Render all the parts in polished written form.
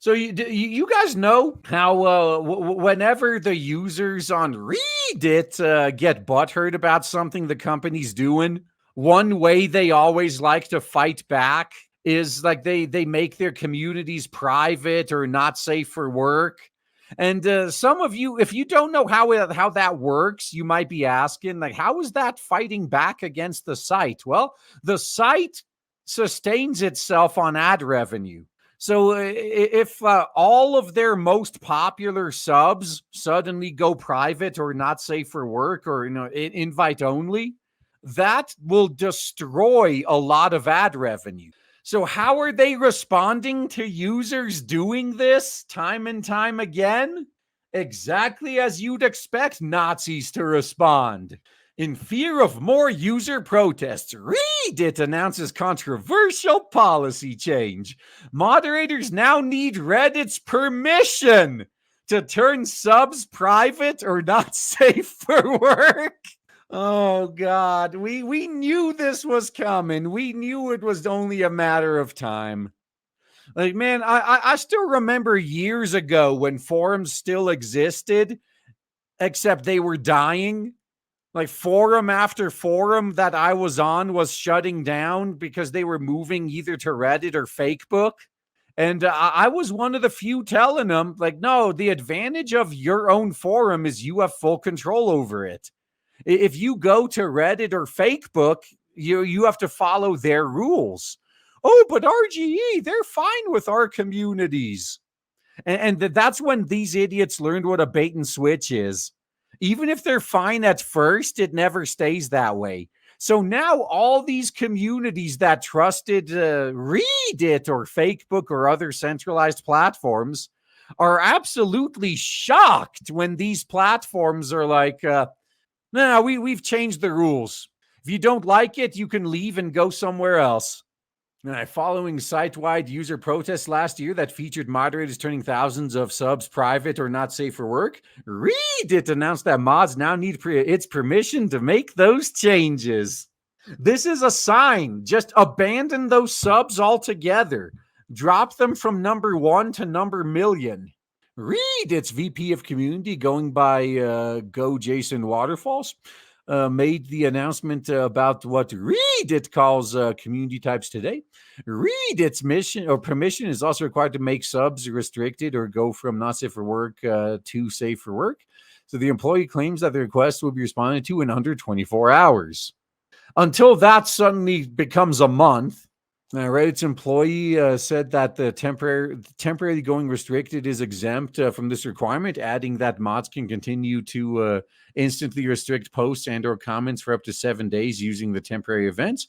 So you guys know how whenever the users on Reddit get butthurt about something the company's doing, one way they always like to fight back is like they make their communities private or not safe for work. And some of you, if you don't know how that works, you might be asking, like, how is that fighting back against the site? Well, the site sustains itself on ad revenue. So if all of their most popular subs suddenly go private or not safe for work or invite only, that will destroy a lot of ad revenue. So how are they responding to users doing this time and time again? Exactly as you'd expect Nazis to respond. In fear of more user protests, Reddit announces controversial policy change. Moderators now need Reddit's permission to turn subs private or not safe for work. Oh, God. We knew this was coming. We knew it was only a matter of time. Like, man, I still remember years ago when forums still existed, except they were dying. Like forum after forum that I was on was shutting down because they were moving either to Reddit or Fakebook. And I was one of the few telling them, like, no, the advantage of your own forum is you have full control over it. If you go to Reddit or Fakebook, you have to follow their rules. Oh, but RGE, they're fine with our communities. And that's when these idiots learned what a bait and switch is. Even if they're fine at first, it never stays that way. So now all these communities that trusted Reddit or Fakebook or other centralized platforms are absolutely shocked when these platforms are like, no, we've changed the rules. If you don't like it, you can leave and go somewhere else. Following site-wide user protests last year that featured moderators turning thousands of subs private or not safe for work, Reddit announced that mods now need its permission to make those changes. This is a sign. Just abandon those subs altogether. Drop them from number 1 to number million. Reddit's VP of Community, going by Go Jason Waterfalls, made the announcement about what Reddit calls community types today. Reddit's mission or permission is also required to make subs restricted or go from not safe for work to safe for work. So the employee claims that the request will be responded to in under 24 hours. Until that suddenly becomes a month, Reddit's employee said that the temporarily going restricted is exempt from this requirement, adding that mods can continue to instantly restrict posts and or comments for up to 7 days using the temporary events.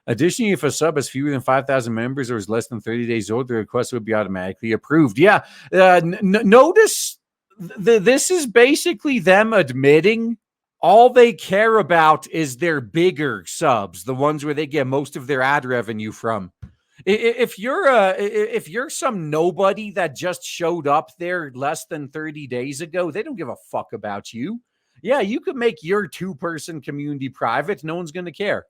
Additionally, if a sub has fewer than 5,000 members or is less than 30 days old, the request would be automatically approved. Yeah, notice this is basically them admitting all they care about is their bigger subs, the ones where they get most of their ad revenue from. If you're some nobody that just showed up there less than 30 days ago, they don't give a fuck about you. Yeah, you could make your 2-person community private. No one's going to care.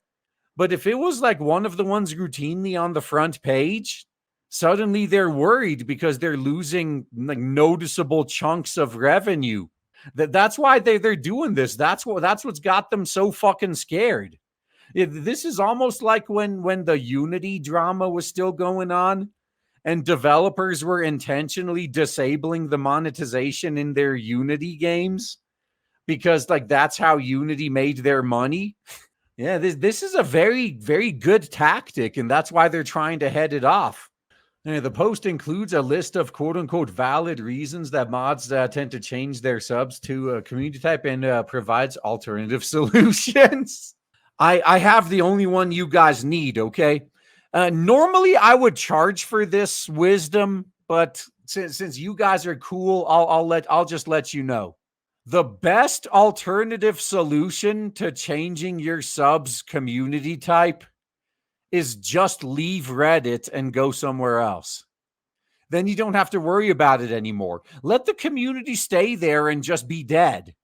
But if it was like one of the ones routinely on the front page, suddenly they're worried because they're losing like noticeable chunks of revenue. That's why they're doing this. That's what's got them so fucking scared. This is almost like when the Unity drama was still going on and developers were intentionally disabling the monetization in their Unity games because like that's how Unity made their money. Yeah, this is a very, very good tactic, and that's why they're trying to head it off. The post includes a list of quote-unquote valid reasons that mods tend to change their subs to a community type and provides alternative solutions. I have the only one you guys need, okay? Normally, I would charge for this wisdom, but since you guys are cool, I'll just let you know. The best alternative solution to changing your subs community type is just leave Reddit and go somewhere else. Then you don't have to worry about it anymore. Let the community stay there and just be dead.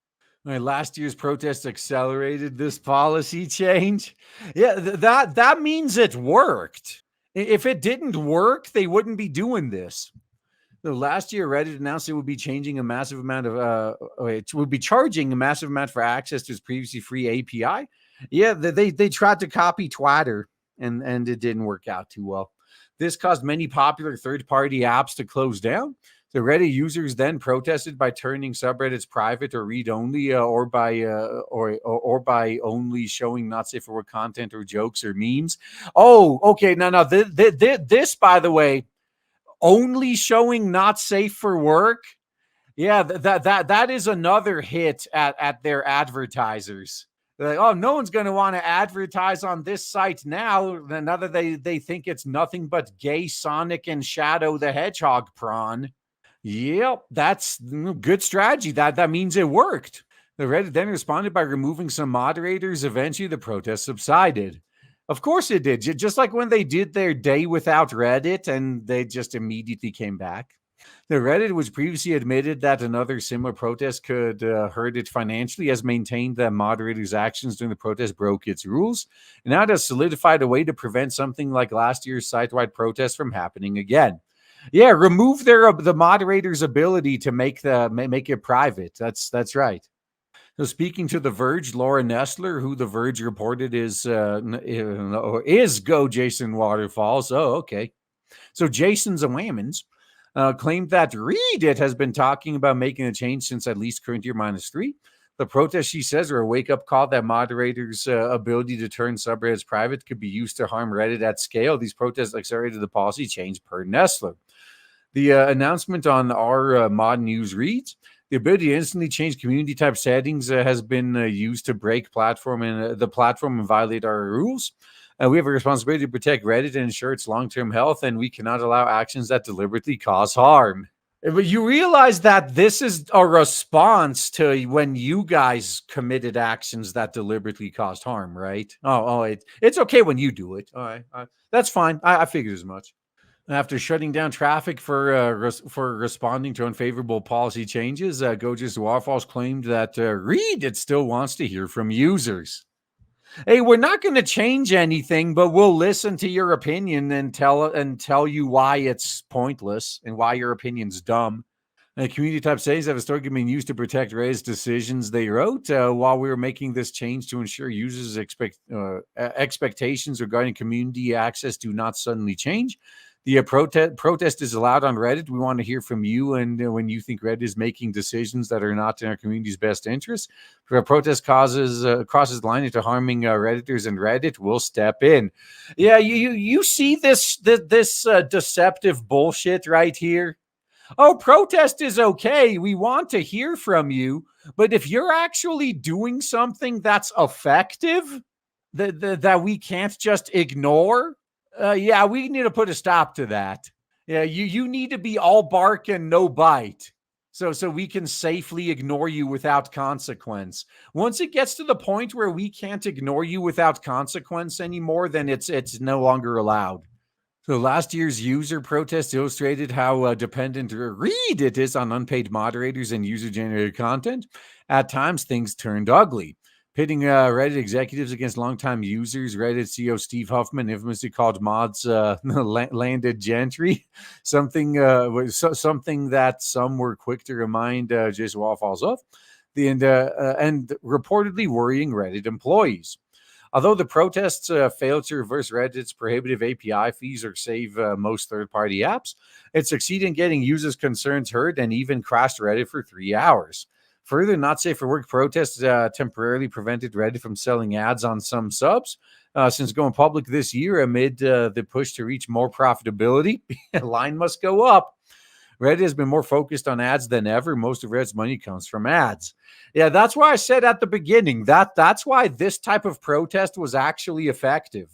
Last year's protests accelerated this policy change. Yeah, that means it worked. If it didn't work, they wouldn't be doing this. Last year, Reddit announced it would be changing a massive amount of it would be charging a massive amount for access to its previously free API. Yeah, they tried to copy Twitter, and it didn't work out too well. This caused many popular third-party apps to close down. The Reddit users then protested by turning subreddits private or read-only, or by only showing not safe for work content or jokes or memes. Oh, okay. Now, this, by the way, only showing not safe for work. Yeah, that is another hit at their advertisers. They're like, oh, no one's going to want to advertise on this site now that they think it's nothing but gay Sonic and Shadow the Hedgehog prawn. Yep, that's good strategy. That means it worked. The Reddit then responded by removing some moderators. Eventually, the protest subsided. Of course it did. Just like when they did their day without Reddit and they just immediately came back. The Reddit was previously admitted that another similar protest could hurt it financially, has maintained that moderators' actions during the protest broke its rules, and now it has solidified a way to prevent something like last year's site-wide protest from happening again. Yeah, remove the moderator's ability to make it private. That's right. So speaking to The Verge, Laura Nestler, who The Verge reported is Go Jason Waterfalls. Oh, okay. So Jason's a whammons. Claimed that REEEEEEDit has been talking about making a change since at least current year -3. The protest, she says, are a wake-up call that moderators' ability to turn subreddits private could be used to harm Reddit at scale. These protests accelerated the policy change per Nestler. The announcement on our mod news reads, the ability to instantly change community type settings has been used to break the platform and violate our rules. We have a responsibility to protect Reddit and ensure its long-term health, and we cannot allow actions that deliberately cause harm. But you realize that this is a response to when you guys committed actions that deliberately caused harm, right? It's okay when you do it. All right, that's fine. I figured as much. After shutting down traffic for responding to unfavorable policy changes, Gojas Waterfalls claimed that REEEEEEDit still wants to hear from users. Hey, we're not going to change anything, but we'll listen to your opinion and tell you why it's pointless and why your opinion's dumb. Community type settings have historically been used to protect Reddit's decisions, they wrote. While we were making this change to ensure users' expectations regarding community access do not suddenly change, the protest is allowed on Reddit. We want to hear from you, and when you think Reddit is making decisions that are not in our community's best interest, if a protest crosses the line into harming Redditors and Reddit, we'll step in. Yeah, you see this deceptive bullshit right here. Oh, protest is okay. We want to hear from you, but if you're actually doing something that's effective, that we can't just ignore. Yeah, we need to put a stop to that. Yeah, you need to be all bark and no bite. So we can safely ignore you without consequence. Once it gets to the point where we can't ignore you without consequence anymore, then it's no longer allowed. So last year's user protest illustrated how dependent REEEEEEDit is on unpaid moderators and user-generated content. At times, things turned ugly. Pitting Reddit executives against longtime users, Reddit CEO Steve Huffman infamously called mods landed gentry, something that some were quick to remind Jason Waterfalls of, and reportedly worrying Reddit employees. Although the protests failed to reverse Reddit's prohibitive API fees or save most third-party apps, it succeeded in getting users' concerns heard and even crashed Reddit for 3 hours. Further, not safe for work protests temporarily prevented Reddit from selling ads on some subs. Since going public this year amid the push to reach more profitability, line must go up. Reddit has been more focused on ads than ever. Most of Reddit's money comes from ads. Yeah, that's why I said at the beginning that's why this type of protest was actually effective.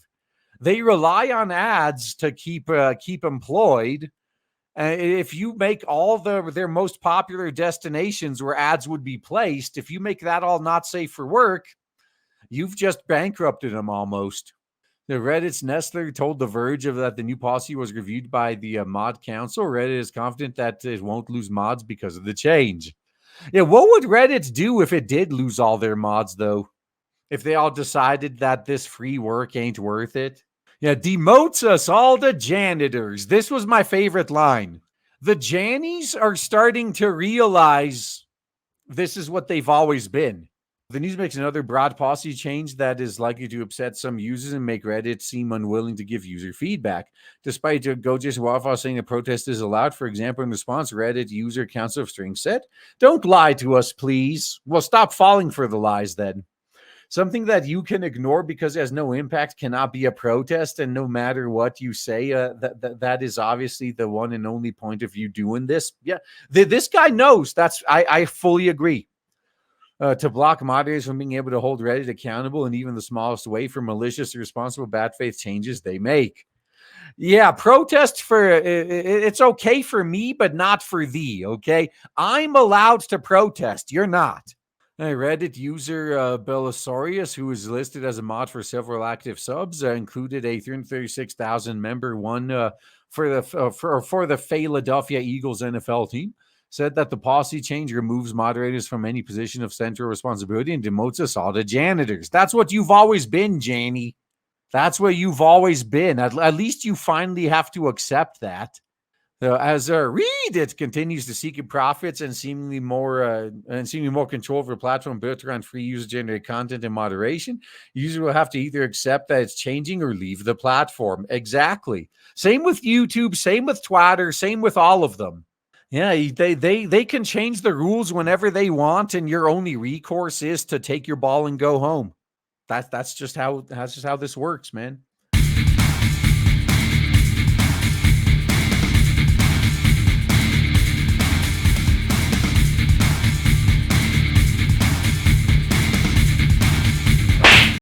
They rely on ads to keep employed. If you make all their most popular destinations where ads would be placed, if you make that all not safe for work, you've just bankrupted them almost. The Reddit's Nestler told The Verge that the new policy was reviewed by the mod council. Reddit is confident that it won't lose mods because of the change. Yeah, what would Reddit do if it did lose all their mods, though? If they all decided that this free work ain't worth it? Yeah, demotes us all to janitors. This was my favorite line. The Jannies are starting to realize this is what they've always been. The news makes another broad policy change that is likely to upset some users and make Reddit seem unwilling to give user feedback. Despite Gojis Wafa saying the protest is allowed, for example, in response, Reddit user Council of Strings said, "Don't lie to us, please." Well, stop falling for the lies then. Something that you can ignore because it has no impact cannot be a protest, and no matter what you say, that is obviously the one and only point of view doing this. Yeah, this guy knows. I fully agree. To block moderators from being able to hold Reddit accountable in even the smallest way for malicious, irresponsible, bad faith changes they make. Yeah, protest for it's okay for me, but not for thee. Okay, I'm allowed to protest. You're not. Reddit user Belisarius, who is listed as a mod for several active subs, included a 336,000 member one for the Philadelphia Eagles NFL team, said that the policy change removes moderators from any position of central responsibility and demotes us all to janitors. That's what you've always been, Jannie. That's what you've always been. At least you finally have to accept that. As Reddit continues to seek profits and seemingly more control over a platform built around free user-generated content and moderation, users will have to either accept that it's changing or leave the platform. Exactly. Same with YouTube. Same with Twitter. Same with all of them. Yeah, they can change the rules whenever they want, and your only recourse is to take your ball and go home. That's just how this works, man.